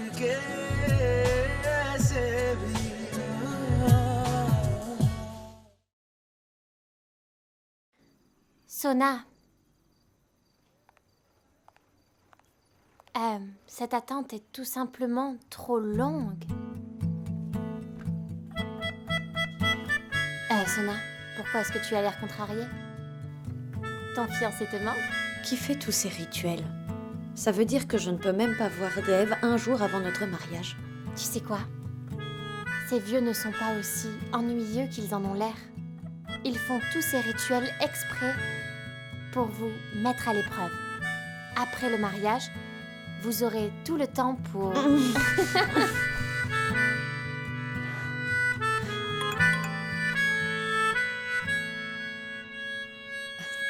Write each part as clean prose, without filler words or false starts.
करके ऐसे भी Sona. Cette attente est tout simplement trop longue. Sona, pourquoi est-ce que tu as l'air contrariée? Ton fiancé te manque? Qui fait tous ces rituels? Ça veut dire que je ne peux même pas voir Dave un jour avant notre mariage. Tu sais quoi? Ces vieux ne sont pas aussi ennuyeux qu'ils en ont l'air. Ils font tous ces rituels exprès pour vous mettre à l'épreuve. Après le mariage, vous aurez tout le temps pour...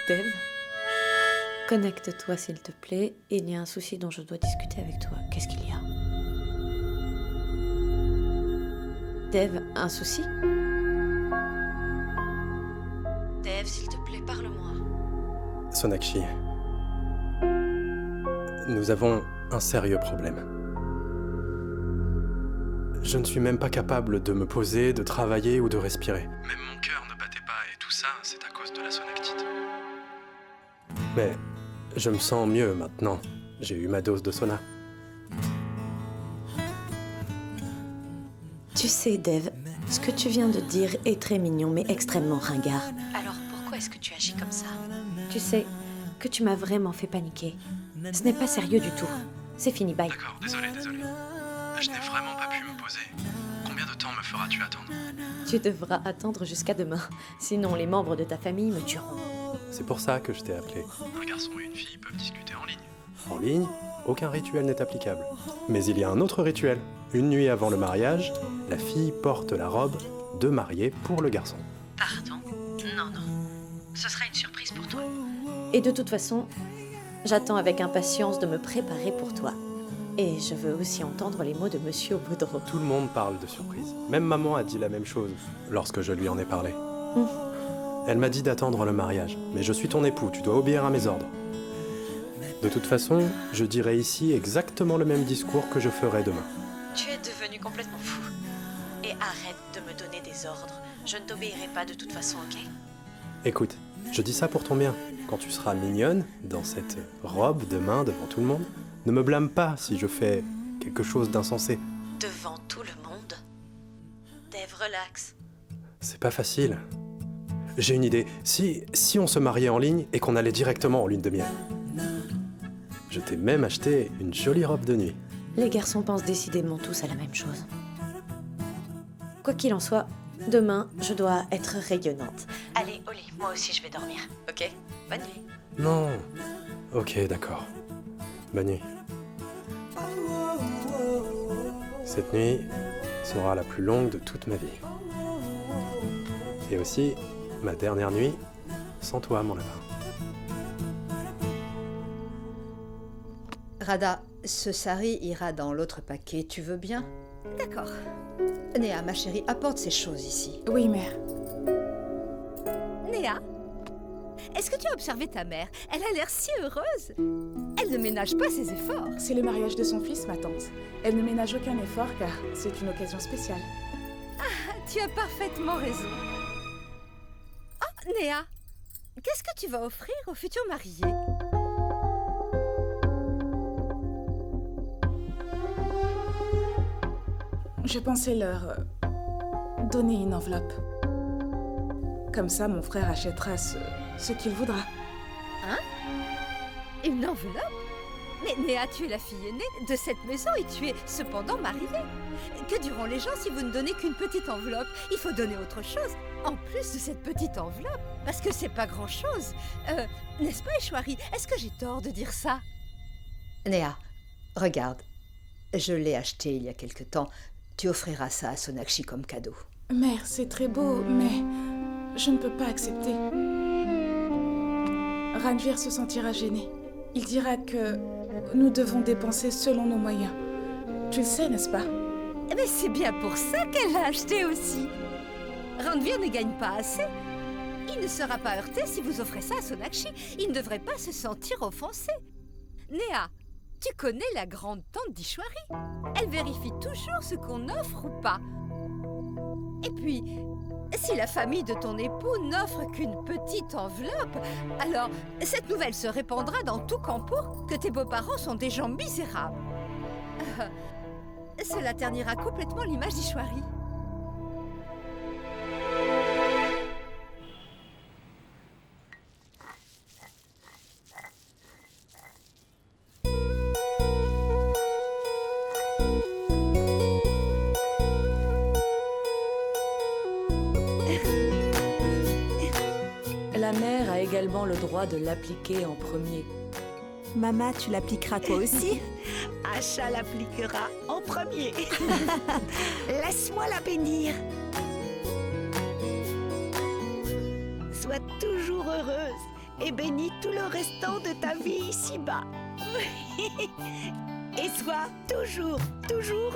Dave, connecte-toi s'il te plaît. Il y a un souci dont je dois discuter avec toi. Qu'est-ce qu'il y a? Dave, un souci? Dave, s'il te plaît, parle-moi. Sonakshi, nous avons un sérieux problème. Je ne suis même pas capable de me poser, de travailler ou de respirer. Même mon cœur ne battait pas et tout ça, c'est à cause de la sonactite. Mais je me sens mieux maintenant. J'ai eu ma dose de Sona. Tu sais, Dave, ce que tu viens de dire est très mignon, mais extrêmement ringard. Alors pourquoi est-ce que tu agis comme ça? Tu sais que tu m'as vraiment fait paniquer. Ce n'est pas sérieux du tout. C'est fini, bye. D'accord, désolé. Je n'ai vraiment pas pu me poser. Combien de temps me feras-tu attendre? Tu devras attendre jusqu'à demain. Sinon, les membres de ta famille me tueront. C'est pour ça que je t'ai appelé. Un garçon et une fille peuvent discuter en ligne. En ligne, aucun rituel n'est applicable. Mais il y a un autre rituel. Une nuit avant le mariage, la fille porte la robe de mariée pour le garçon. Pardon? Non. Ce sera une surprise pour toi. Et de toute façon, j'attends avec impatience de me préparer pour toi. Et je veux aussi entendre les mots de Monsieur Baudreau. Tout le monde parle de surprise. Même maman a dit la même chose lorsque je lui en ai parlé. Elle m'a dit d'attendre le mariage. Mais je suis ton époux, tu dois obéir à mes ordres. De toute façon, je dirai ici exactement le même discours que je ferai demain. Tu es devenu complètement fou. Et arrête de me donner des ordres. Je ne t'obéirai pas de toute façon, ok? Écoute, je dis ça pour ton bien. Quand tu seras mignonne, dans cette robe demain devant tout le monde, ne me blâme pas si je fais quelque chose d'insensé. Devant tout le monde? Dave, relax. C'est pas facile. J'ai une idée. Si on se mariait en ligne et qu'on allait directement en lune de miel. Je t'ai même acheté une jolie robe de nuit. Les garçons pensent décidément tous à la même chose. Quoi qu'il en soit, demain, je dois être rayonnante. Allez, au lit, moi aussi je vais dormir, ok? Bonne nuit. Non. Ok, d'accord. Bonne nuit. Cette nuit sera la plus longue de toute ma vie. Et aussi, ma dernière nuit sans toi, mon lapin. Radha, ce sari ira dans l'autre paquet, tu veux bien? D'accord. Néa, ma chérie, apporte ces choses ici. Oui, mère. Néa, est-ce que tu as observé ta mère? Elle a l'air si heureuse. Elle ne ménage pas ses efforts. C'est le mariage de son fils, ma tante. Elle ne ménage aucun effort car c'est une occasion spéciale. Tu as parfaitement raison. Oh, Néa, qu'est-ce que tu vas offrir au futur marié? Je pensais leur donner une enveloppe. Comme ça, mon frère achètera ce qu'il voudra. Hein? Une enveloppe? Mais Néa, tu es la fille aînée de cette maison et tu es cependant mariée. Que diront les gens si vous ne donnez qu'une petite enveloppe? Il faut donner autre chose, en plus de cette petite enveloppe. Parce que c'est pas grand-chose. N'est-ce pas, Eshwari? Est-ce que j'ai tort de dire ça? Néa, regarde. Je l'ai acheté il y a quelque temps. Tu offriras ça à Sonakshi comme cadeau. Mère, c'est très beau, mais je ne peux pas accepter. Ranvir se sentira gêné. Il dira que nous devons dépenser selon nos moyens. Tu le sais, n'est-ce pas? Mais c'est bien pour ça qu'elle l'a acheté aussi. Ranvir ne gagne pas assez. Il ne sera pas heurté si vous offrez ça à Sonakshi. Il ne devrait pas se sentir offensé. Néa, Tu connais la grande tante d'Ishwari. Elle vérifie toujours ce qu'on offre ou pas. Et puis, si la famille de ton époux n'offre qu'une petite enveloppe, alors cette nouvelle se répandra dans tout Campo que tes beaux-parents sont des gens misérables. Cela ternira complètement l'image d'Ishwari. La mère a également le droit de l'appliquer en premier. Mama, tu l'appliqueras toi aussi? Asha l'appliquera en premier. Laisse-moi la bénir. Sois toujours heureuse et bénis tout le restant de ta vie ici-bas. Et sois toujours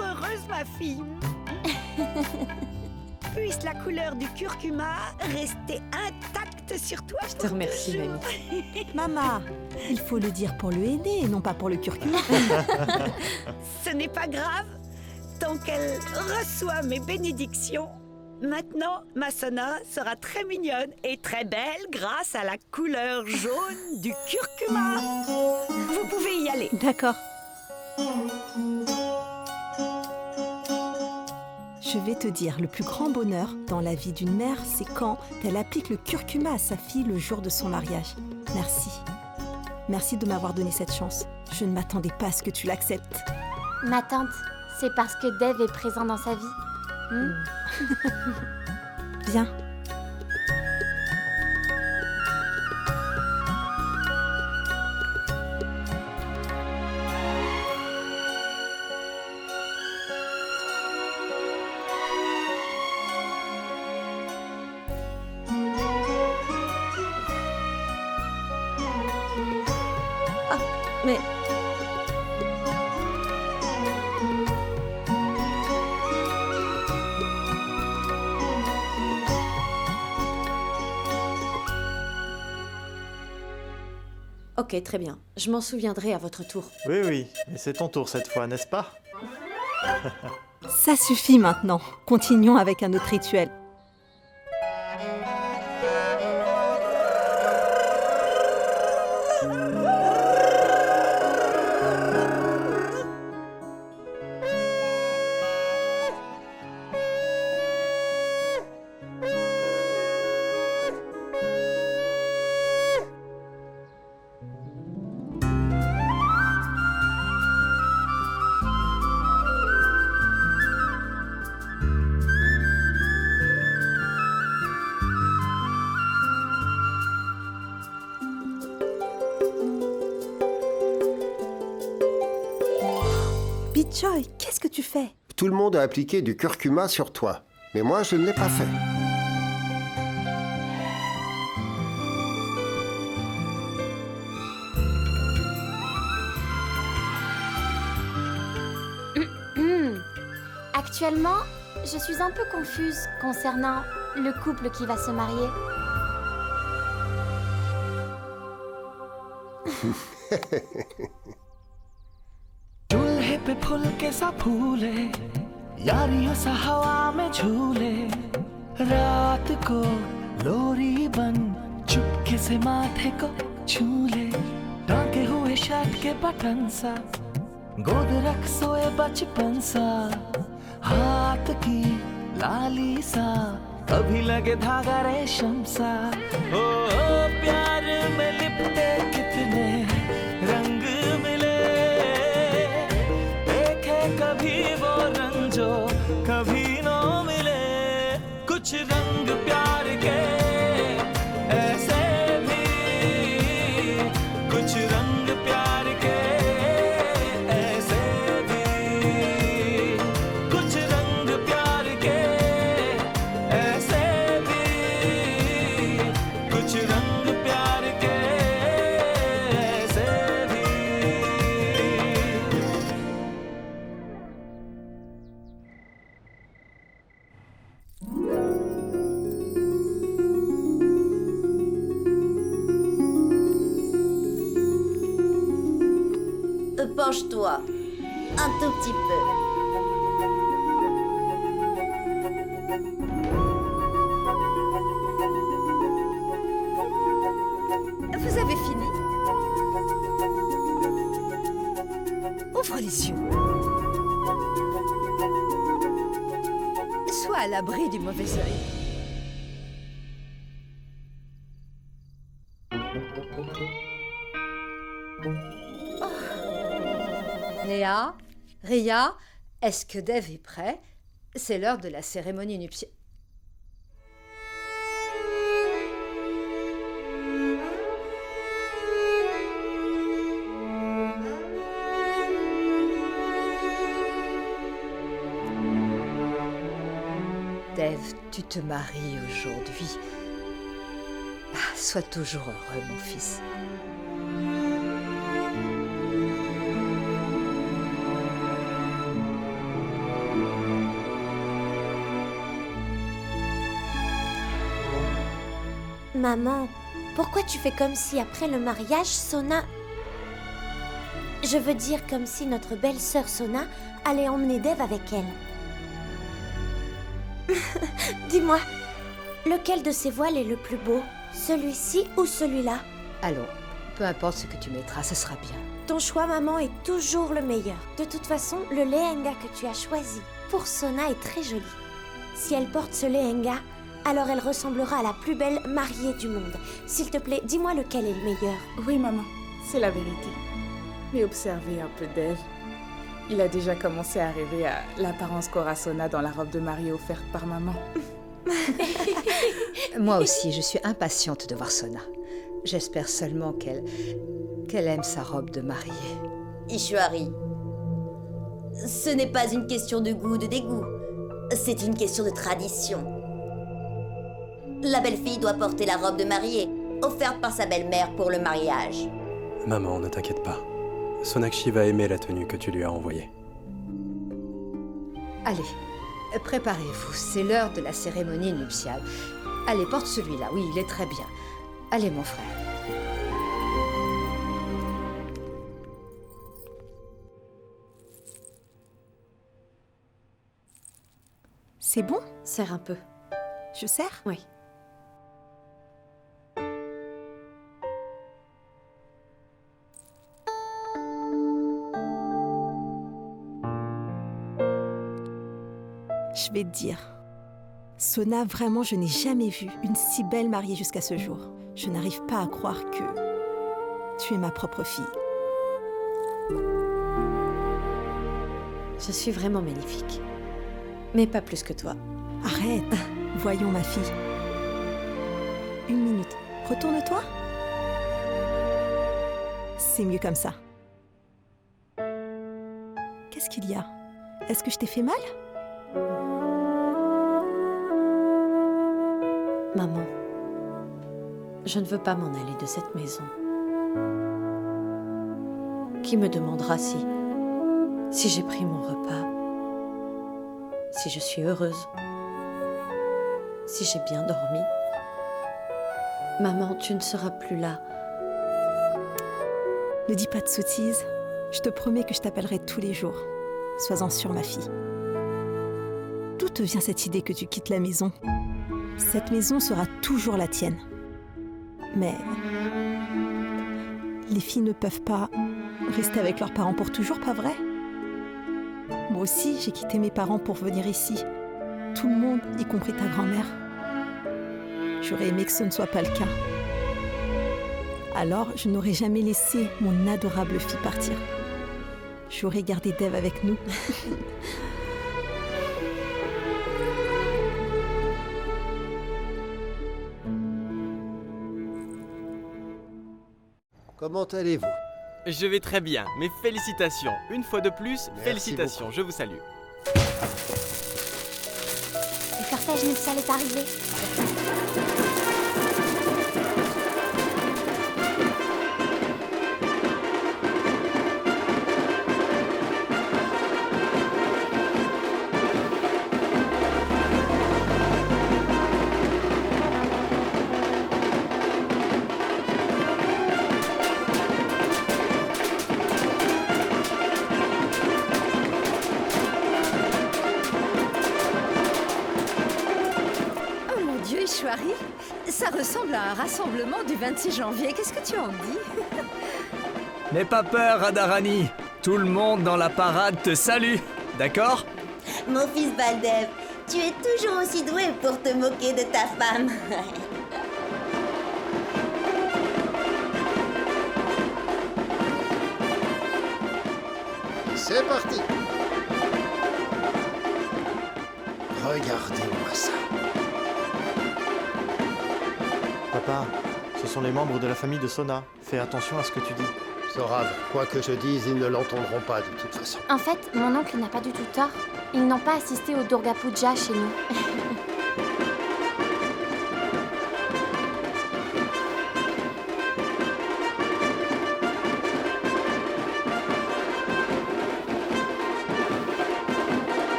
heureuse, ma fille. Puisse la couleur du curcuma rester intacte sur toi. Je te remercie, mamie. Mama, il faut le dire pour le henné et non pas pour le curcuma. Ce n'est pas grave, tant qu'elle reçoit mes bénédictions. Maintenant, ma Sona sera très mignonne et très belle grâce à la couleur jaune du curcuma. Vous pouvez y aller. D'accord. Je vais te dire, le plus grand bonheur dans la vie d'une mère, c'est quand elle applique le curcuma à sa fille le jour de son mariage. Merci. Merci de m'avoir donné cette chance. Je ne m'attendais pas à ce que tu l'acceptes. Ma tante, c'est parce que Dave est présent dans sa vie. Viens. Mais... Ok, très bien. Je m'en souviendrai à votre tour. Oui, mais c'est ton tour cette fois, n'est-ce pas? Ça suffit maintenant. Continuons avec un autre rituel. Joy, qu'est-ce que tu fais? Tout le monde a appliqué du curcuma sur toi, mais moi je ne l'ai pas fait. Actuellement, je suis un peu confuse concernant le couple qui va se marier. चूल्हे पे फूल के सा फूले यारियों सा हवा में झूले रात को लोरी बन चुपके से माथे को छूले टांके हुए शर्ट के बटन सा गोद रख सोए बचपन सा हाथ की लाली सा कभी लगे धागा रेशम सा ओ प्यार में लिपटे कितने रंग मिले देखे कभी वो रंग जो कभी न मिले कुछ रंग प्यार के ऐसे भी कुछ रंग प्यार के ऐसे भी कुछ रंग प्यार के ऐसे भी कुछ रंग प्यार के ऐसे भी penche-toi. Un tout petit peu. Vous avez fini? Ouvre les yeux. Sois à l'abri du mauvais œil. Néa, Ria, est-ce que Dave est prêt? C'est l'heure de la cérémonie nuptiale. Dave, tu te maries aujourd'hui. Ah, sois toujours heureux, mon fils. Maman, pourquoi tu fais comme si après le mariage, Sona... Je veux dire comme si notre belle-sœur Sona allait emmener Dave avec elle. Dis-moi, lequel de ces voiles est le plus beau? Celui-ci ou celui-là? Allons, peu importe ce que tu mettras, ce sera bien. Ton choix, maman, est toujours le meilleur. De toute façon, le lehenga que tu as choisi pour Sona est très joli. Si elle porte ce lehenga, alors elle ressemblera à la plus belle mariée du monde. S'il te plaît, dis-moi lequel est le meilleur. Oui, maman, c'est la vérité. Mais observez un peu Dave. Il a déjà commencé à rêver à l'apparence qu'aura Sona dans la robe de mariée offerte par maman. Moi aussi, je suis impatiente de voir Sona. J'espère seulement qu'elle aime sa robe de mariée. Ishwari, ce n'est pas une question de goût ou de dégoût. C'est une question de tradition. La belle-fille doit porter la robe de mariée, offerte par sa belle-mère pour le mariage. Maman, ne t'inquiète pas. Sonakshi va aimer la tenue que tu lui as envoyée. Allez, préparez-vous, c'est l'heure de la cérémonie nuptiale. Allez, porte celui-là, oui, il est très bien. Allez, mon frère. C'est bon? Serre un peu. Je sers? Oui. Je vais te dire. Sona, vraiment, je n'ai jamais vu une si belle mariée jusqu'à ce jour. Je n'arrive pas à croire que tu es ma propre fille. Je suis vraiment magnifique. Mais pas plus que toi. Arrête. Voyons, ma fille. Une minute. Retourne-toi. C'est mieux comme ça. Qu'est-ce qu'il y a? Est-ce que je t'ai fait mal? Maman, je ne veux pas m'en aller de cette maison. Qui me demandera si j'ai pris mon repas, si je suis heureuse, si j'ai bien dormi? Maman, tu ne seras plus là. Ne dis pas de sottises. Je te promets que je t'appellerai tous les jours. Sois-en sûre, ma fille. D'où te vient cette idée que tu quittes la maison? Cette maison sera toujours la tienne. Mais les filles ne peuvent pas rester avec leurs parents pour toujours, pas vrai? Moi aussi, j'ai quitté mes parents pour venir ici. Tout le monde, y compris ta grand-mère. J'aurais aimé que ce ne soit pas le cas. Alors, je n'aurais jamais laissé mon adorable fille partir. J'aurais gardé Dave avec nous. Comment allez-vous? Je vais très bien, mes félicitations. Une fois de plus, Merci félicitations, beaucoup. je vous salue. Le cortège nuptial est arrivé. Ishwari, ça ressemble à un rassemblement du 26 janvier. Qu'est-ce que tu en dis? N'aie pas peur, Radharani. Tout le monde dans la parade te salue, d'accord? Mon fils Baldev, tu es toujours aussi doué pour te moquer de ta femme. C'est parti. Regardez-moi ça. Papa, ce sont les membres de la famille de Sona. Fais attention à ce que tu dis. Sorav, quoi que je dise, ils ne l'entendront pas de toute façon. En fait, mon oncle n'a pas du tout tort. Ils n'ont pas assisté au Durga Puja chez nous.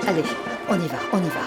Allez, on y va, on y va.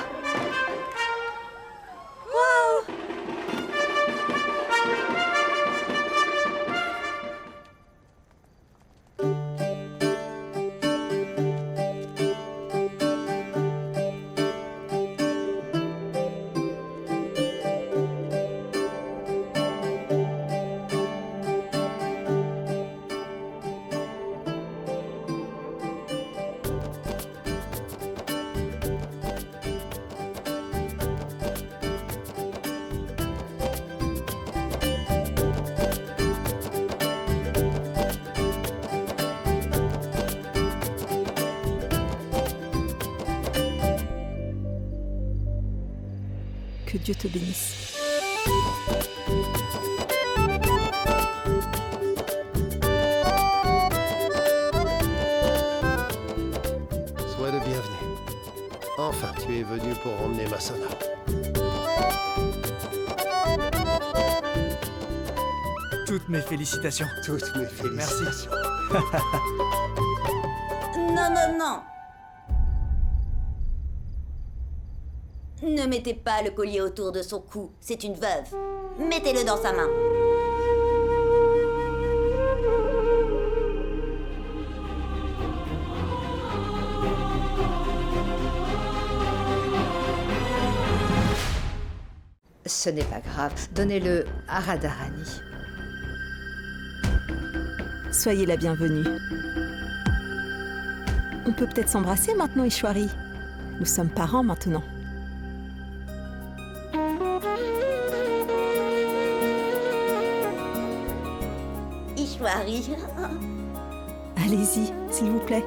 Que Dieu te bénisse. Sois le bienvenu. Enfin, tu es venu pour emmener ma Sona. Toutes mes félicitations. Toutes mes félicitations. Merci. Non, non, non. Ne mettez pas le collier autour de son cou, c'est une veuve. Mettez-le dans sa main. Ce n'est pas grave. Donnez-le à Radharani. Soyez la bienvenue. On peut peut-être s'embrasser maintenant, Ishwari. Nous sommes parents maintenant. Ishwari. Allez-y, s'il vous plaît.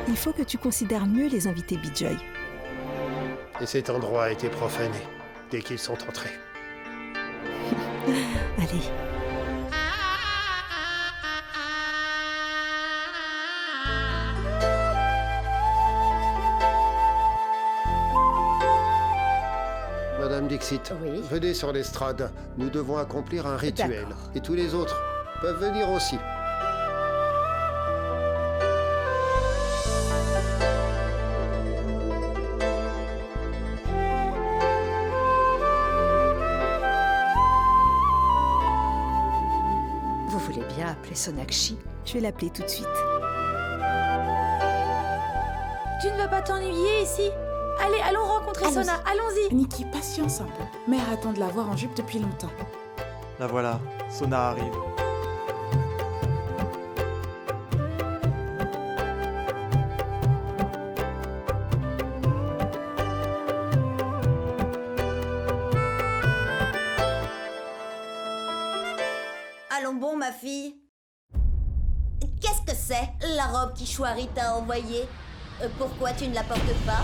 Il faut que tu considères mieux les invités Bijoy. Et cet endroit a été profané dès qu'ils sont entrés. Allez. Madame Dixit, venez sur l'estrade. Nous devons accomplir un rituel. Et tous les autres peuvent venir aussi. Vous voulez bien appeler Sonakshi? Je vais l'appeler tout de suite. Tu ne vas pas t'ennuyer ici? Allez, allons rencontrer Sona, allons-y. Nikki, patience un peu. Mère attend de la voir en jupe depuis longtemps. La voilà, Sona arrive. Allons bon, ma fille. Qu'est-ce que c'est, la robe qu'Ishwari t'a envoyée? Pourquoi tu ne la portes pas?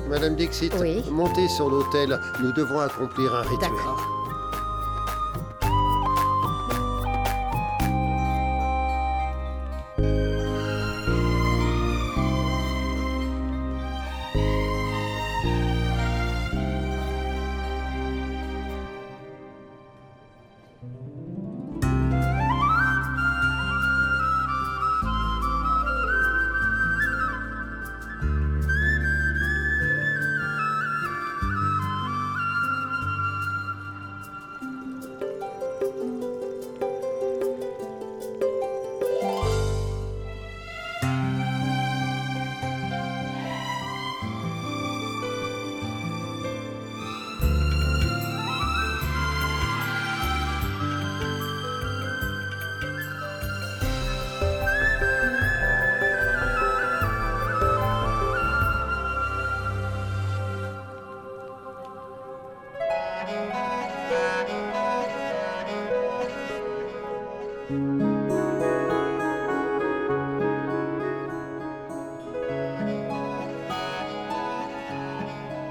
Madame Dixit, Oui. montez sur l'autel. Nous devons accomplir un rituel. D'accord.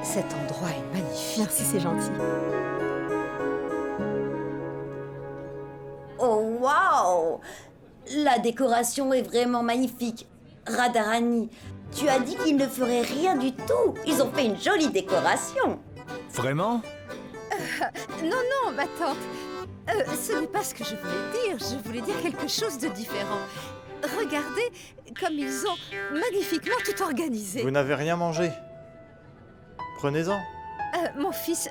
Cet endroit est magnifique. Merci, c'est gentil. Oh, waouh! La décoration est vraiment magnifique. Radharani, tu as dit qu'ils ne feraient rien du tout. Ils ont fait une jolie décoration. Vraiment? Non, ma tante. Ce n'est pas ce que je voulais dire. Je voulais dire quelque chose de différent. Regardez comme ils ont magnifiquement tout organisé. Vous n'avez rien mangé. Prenez-en. Mon fils,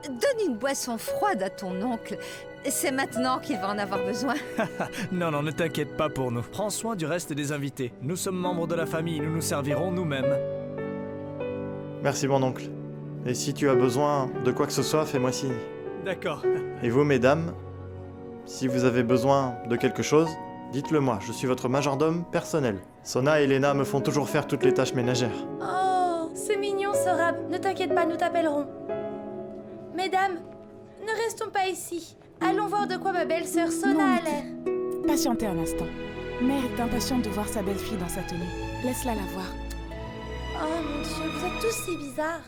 donne une boisson froide à ton oncle. C'est maintenant qu'il va en avoir besoin. Non, ne t'inquiète pas pour nous. Prends soin du reste des invités. Nous sommes membres de la famille, nous nous servirons nous-mêmes. Merci mon oncle. Et si tu as besoin de quoi que ce soit, fais-moi signe. D'accord. Et vous, mesdames, si vous avez besoin de quelque chose, dites-le moi, je suis votre majordome personnel. Sona et Elena me font toujours faire toutes les tâches ménagères. Oh, c'est mignon, Sorab. Ne t'inquiète pas, nous t'appellerons. Mesdames, ne restons pas ici. Allons voir de quoi ma belle-sœur Sona a l'air. Patientez un instant. Mère est impatiente de voir sa belle-fille dans sa tenue. Laisse-la la voir. Oh mon Dieu, vous êtes tous si bizarres.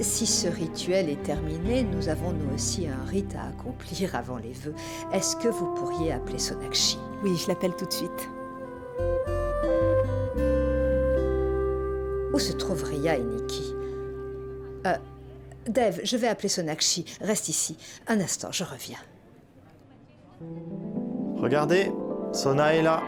Si ce rituel est terminé, nous avons nous aussi un rite à accomplir avant les vœux. Est-ce que vous pourriez appeler Sonakshi? Oui, je l'appelle tout de suite. Où se trouvent Ria et Nikki? Dev, je vais appeler Sonakshi. Reste ici. Un instant, je reviens. Regardez, Sona est là.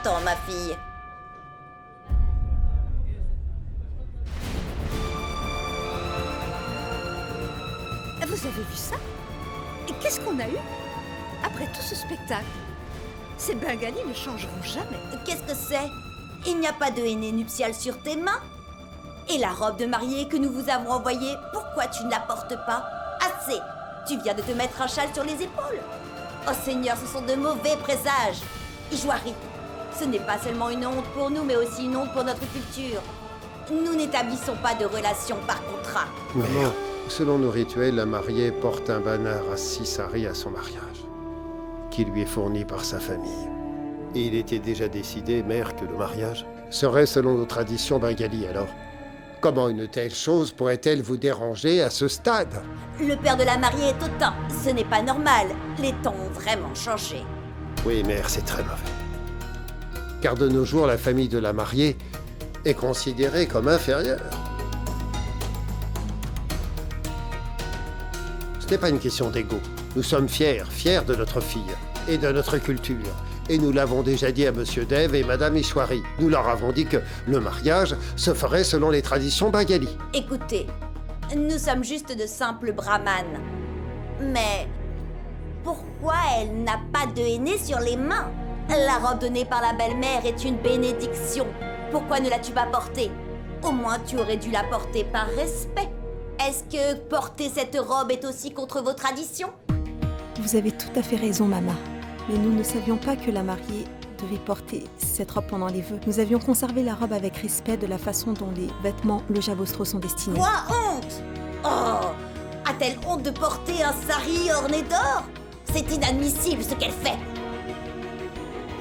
Va-t'en, ma fille. Vous avez vu ça? Et qu'est-ce qu'on a eu? Après tout ce spectacle, ces Bengalis ne changeront jamais. Qu'est-ce que c'est? Il n'y a pas de henné nuptial sur tes mains? Et la robe de mariée que nous vous avons envoyée, pourquoi tu ne la portes pas? Assez! Tu viens de te mettre un châle sur les épaules. Oh Seigneur, ce sont de mauvais présages. Ishwari, ce n'est pas seulement une honte pour nous, mais aussi une honte pour notre culture. Nous n'établissons pas de relations par contrat. Maman, selon nos rituels, la mariée porte un banner à Sisari à son mariage, qui lui est fourni par sa famille. Et il était déjà décidé, mère, que le mariage serait selon nos traditions bengalis, alors comment une telle chose pourrait-elle vous déranger à ce stade? Le père de la mariée est autant. Ce n'est pas normal. Les temps ont vraiment changé. Oui, mère, c'est très mauvais. Car de nos jours, la famille de la mariée est considérée comme inférieure. Ce n'est pas une question d'ego. Nous sommes fiers de notre fille et de notre culture. Et nous l'avons déjà dit à Monsieur Dev et Madame Ishwari. Nous leur avons dit que le mariage se ferait selon les traditions bengalis. Écoutez, nous sommes juste de simples brahmanes. Mais pourquoi elle n'a pas de henné sur les mains? La robe donnée par la belle-mère est une bénédiction. Pourquoi ne l'as-tu pas portée? Au moins tu aurais dû la porter par respect. Est-ce que porter cette robe est aussi contre vos traditions? Vous avez tout à fait raison, maman. Mais nous ne savions pas que la mariée devait porter cette robe pendant les vœux. Nous avions conservé la robe avec respect de la façon dont les vêtements lojabostro sont destinés. Quoi, honte? Oh! A-t-elle honte de porter un sari orné d'or? C'est inadmissible ce qu'elle fait.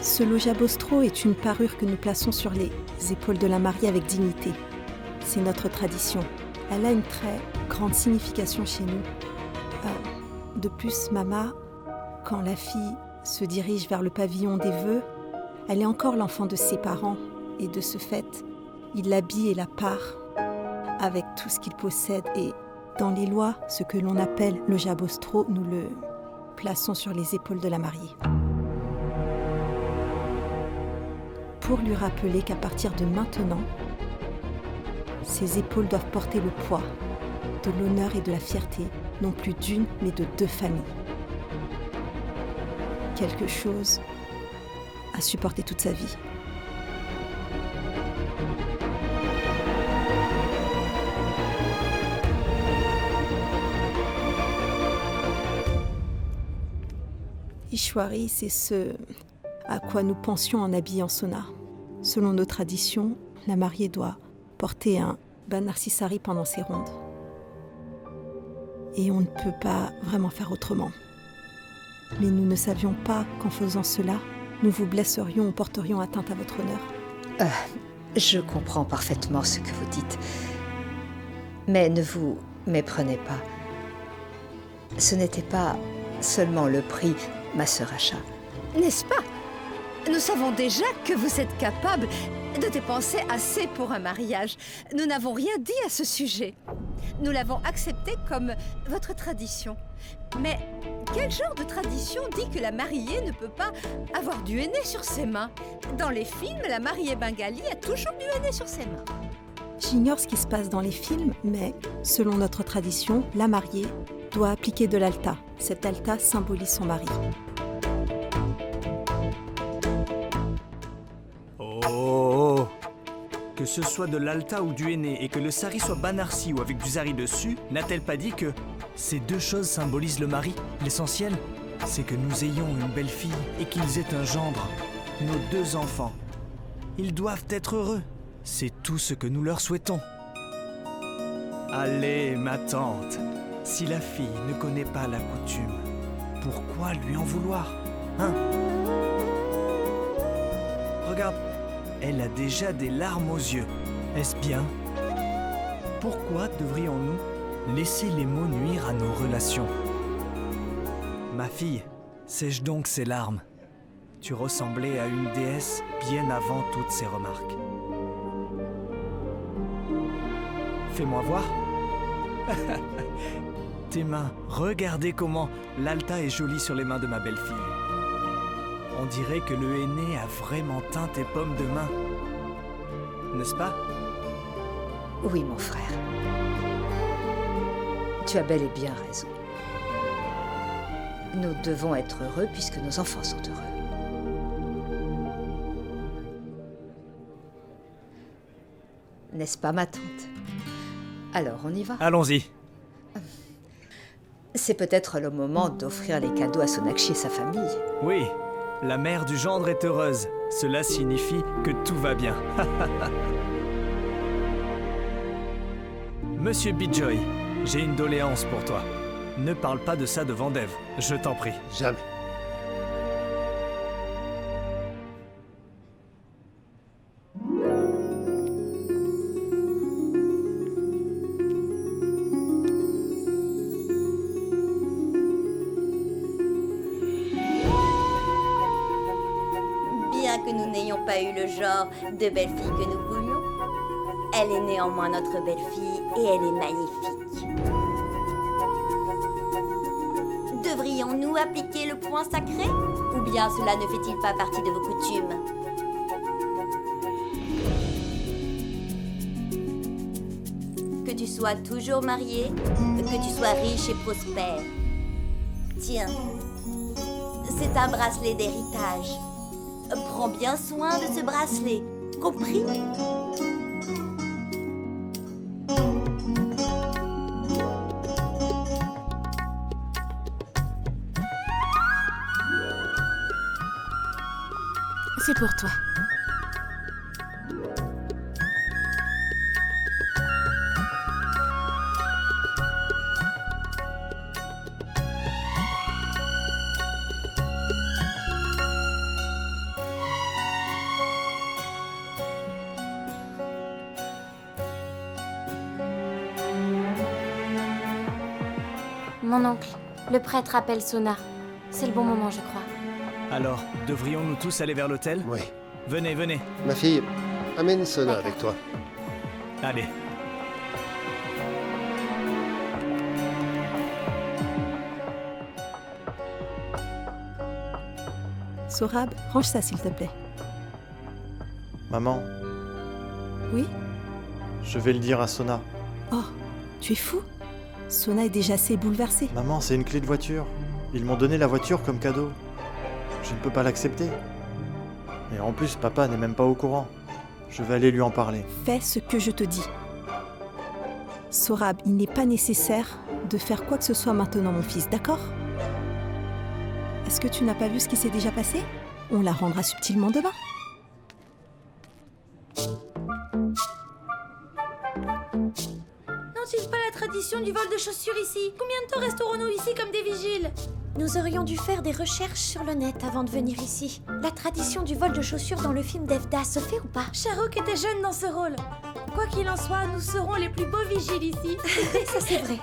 Ce lojabostro est une parure que nous plaçons sur les épaules de la mariée avec dignité. C'est notre tradition. Elle a une très grande signification chez nous. De plus, maman, quand la fille se dirige vers le pavillon des vœux, elle est encore l'enfant de ses parents et de ce fait, il l'habille et la pare avec tout ce qu'il possède et dans les lois, ce que l'on appelle le jabostro, nous le plaçons sur les épaules de la mariée. Pour lui rappeler qu'à partir de maintenant, ses épaules doivent porter le poids de l'honneur et de la fierté, non plus d'une mais de deux familles. Quelque chose à supporter toute sa vie. Ishwari, c'est ce à quoi nous pensions en habillant Sona. Selon nos traditions, la mariée doit porter un banarsisari pendant ses rondes. Et on ne peut pas vraiment faire autrement. Mais nous ne savions pas qu'en faisant cela, nous vous blesserions ou porterions atteinte à votre honneur. Je comprends parfaitement ce que vous dites. Mais ne vous méprenez pas. Ce n'était pas seulement le prix, ma sœur Asha. N'est-ce pas? Nous savons déjà que vous êtes capable de dépenser assez pour un mariage. Nous n'avons rien dit à ce sujet. Nous l'avons accepté comme votre tradition. Mais quel genre de tradition dit que la mariée ne peut pas avoir du henné sur ses mains? Dans les films, la mariée bengali a toujours du henné sur ses mains. J'ignore ce qui se passe dans les films, mais selon notre tradition, la mariée doit appliquer de l'alta. Cet alta symbolise son mari. Oh! Que ce soit de l'alta ou du henné et que le sari soit banarsi ou avec du zari dessus, n'a-t-elle pas dit que ces deux choses symbolisent le mari? L'essentiel, c'est que nous ayons une belle fille et qu'ils aient un gendre, nos deux enfants. Ils doivent être heureux. C'est tout ce que nous leur souhaitons. Allez, ma tante, si la fille ne connaît pas la coutume, pourquoi lui en vouloir, hein? Regarde, elle a déjà des larmes aux yeux. Est-ce bien? Pourquoi devrions-nous laisser les mots nuire à nos relations? Ma fille, sèche donc ces larmes. Tu ressemblais à une déesse bien avant toutes ces remarques. Fais-moi voir. Tes mains, regardez comment l'alta est jolie sur les mains de ma belle-fille. On dirait que le henné a vraiment teint tes pommes de main. N'est-ce pas? Oui, mon frère. Tu as bel et bien raison. Nous devons être heureux puisque nos enfants sont heureux. N'est-ce pas, ma tante? Alors, on y va? Allons-y. C'est peut-être le moment d'offrir les cadeaux à Sonakshi et sa famille. Oui, la mère du gendre est heureuse. Cela signifie que tout va bien. Monsieur Bijoy, j'ai une doléance pour toi. Ne parle pas de ça devant Dev, je t'en prie. Jamais. Bien que nous n'ayons pas eu le genre de belle-fille que nous voulions, elle est néanmoins notre belle-fille et elle est magnifique. Devrions-nous appliquer le point sacré? Ou bien cela ne fait-il pas partie de vos coutumes? Que tu sois toujours marié, que tu sois riche et prospère. Tiens, c'est un bracelet d'héritage. Prends bien soin de ce bracelet, compris? C'est pour toi. Mon oncle, le prêtre appelle Sona. C'est le bon moment, je crois. Alors, devrions-nous tous aller vers l'hôtel? Oui. Venez, venez. Ma fille, amène Sona avec toi. Allez. Sorab, range ça s'il te plaît. Maman, Oui? je vais le dire à Sona. Oh, tu es fou? Sona est déjà assez bouleversée. Maman, c'est une clé de voiture. Ils m'ont donné la voiture comme cadeau. Je ne peux pas l'accepter. Et en plus, papa n'est même pas au courant. Je vais aller lui en parler. Fais ce que je te dis. Sorab, il n'est pas nécessaire de faire quoi que ce soit maintenant, mon fils, d'accord? Est-ce que tu n'as pas vu ce qui s'est déjà passé? On la rendra subtilement demain. N'ont-ils pas la tradition du vol de chaussures ici? Combien de temps resterons-nous ici comme des vigiles? Nous aurions dû faire des recherches sur le net avant de venir ici. La tradition du vol de chaussures dans le film Devda se fait ou pas? Shahrukh était jeune dans ce rôle. Quoi qu'il en soit, nous serons les plus beaux vigiles ici. Ça c'est vrai.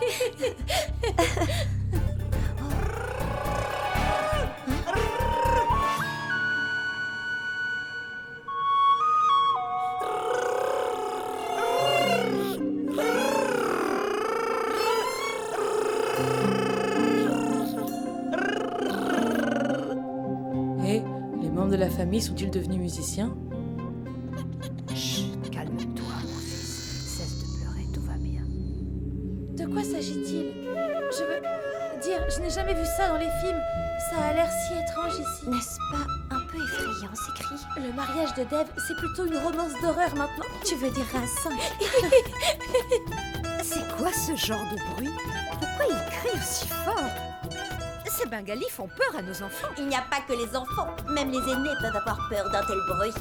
Hé, les membres de la famille sont-ils devenus musiciens? Chut, calme-toi, mon fils. Cesse de pleurer, tout va bien. De quoi s'agit-il? Je veux dire, je n'ai jamais vu ça dans les films. Ça a l'air si étrange ici. N'est-ce pas un peu effrayant ces cris? Le mariage de Dev, c'est plutôt une romance d'horreur maintenant. Tu veux dire rinçant? C'est quoi ce genre de bruit? Pourquoi ils crient aussi fort? Ces Bengalis font peur à nos enfants. Il n'y a pas que les enfants, même les aînés peuvent avoir peur d'un tel bruit.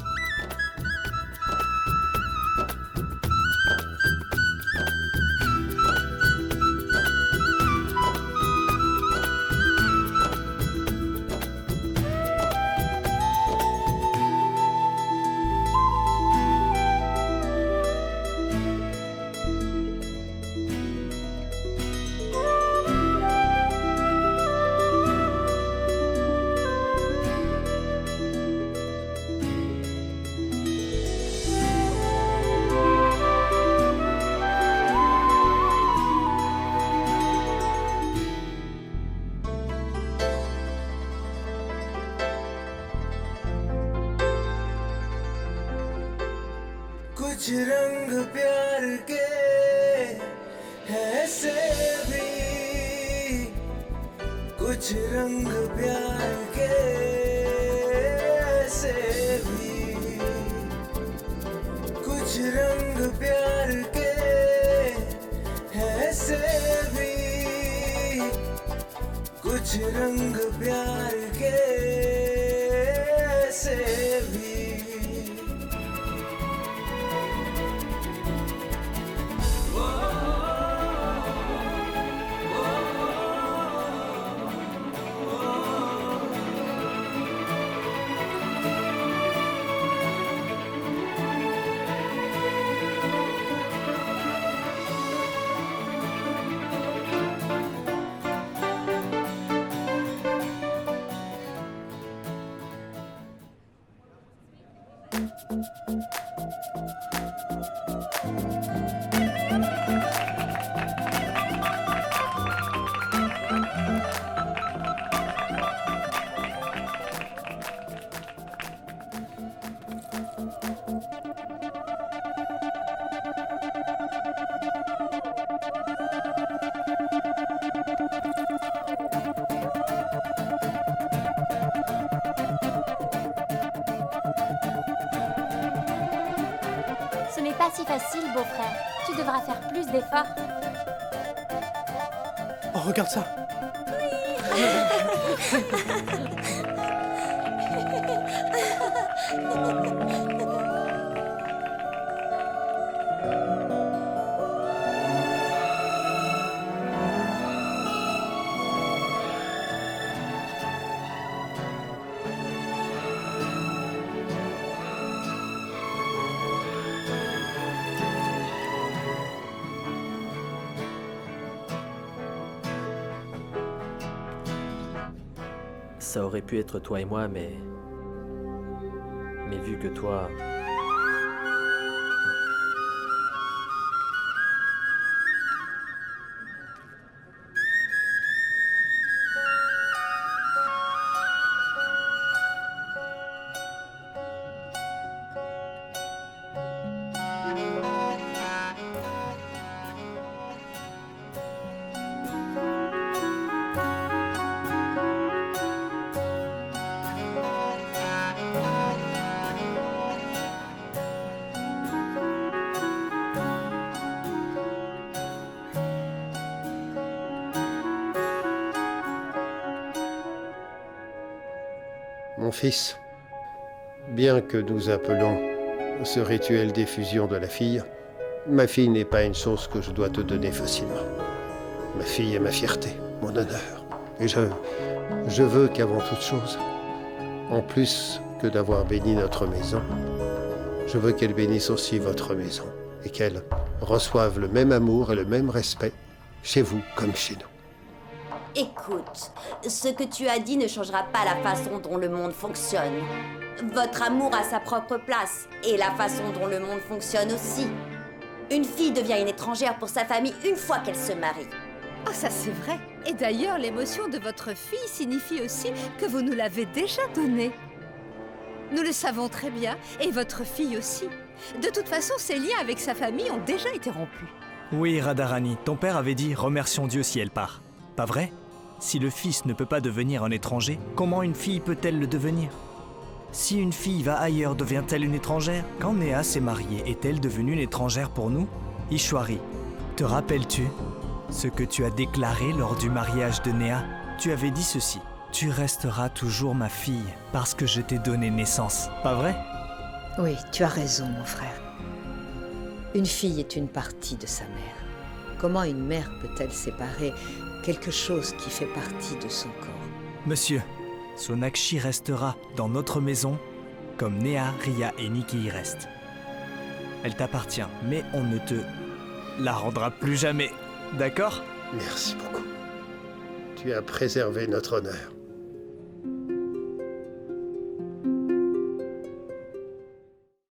कुछ रंग प्यार के ऐसे भी कुछ रंग प्यार के ऐसे भी कुछ रंग प्यार के ऐसे भी कुछ रंग प्यार के ऐसे भी Ce n'est pas si facile, beau-frère. Tu devras faire plus d'efforts. Oh, regarde ça. Ça aurait pu être toi et moi, mais vu que toi... Mon fils, bien que nous appelons ce rituel d'effusion de la fille, ma fille n'est pas une chose que je dois te donner facilement. Ma fille est ma fierté, mon honneur. Et je veux qu'avant toute chose, en plus que d'avoir béni notre maison, je veux qu'elle bénisse aussi votre maison et qu'elle reçoive le même amour et le même respect chez vous comme chez nous. Écoute, ce que tu as dit ne changera pas la façon dont le monde fonctionne. Votre amour a sa propre place, et la façon dont le monde fonctionne aussi. Une fille devient une étrangère pour sa famille une fois qu'elle se marie. Oh, ça c'est vrai. Et d'ailleurs, l'émotion de votre fille signifie aussi que vous nous l'avez déjà donnée. Nous le savons très bien, et votre fille aussi. De toute façon, ses liens avec sa famille ont déjà été rompus. Oui, Radharani, ton père avait dit « Remercions Dieu si elle part ». Pas vrai? Si le fils ne peut pas devenir un étranger, comment une fille peut-elle le devenir? Si une fille va ailleurs, devient-elle une étrangère? Quand Néa s'est mariée, est-elle devenue une étrangère pour nous? Ishwari, te rappelles-tu ce que tu as déclaré lors du mariage de Néa? Tu avais dit ceci: tu resteras toujours ma fille parce que je t'ai donné naissance. Pas vrai? Oui, tu as raison, mon frère. Une fille est une partie de sa mère. Comment une mère peut-elle séparer quelque chose qui fait partie de son corps? Monsieur, Sonakshi restera dans notre maison comme Néa, Ria et Nikki y restent. Elle t'appartient, mais on ne te la rendra plus jamais. D'accord? Merci beaucoup. Tu as préservé notre honneur.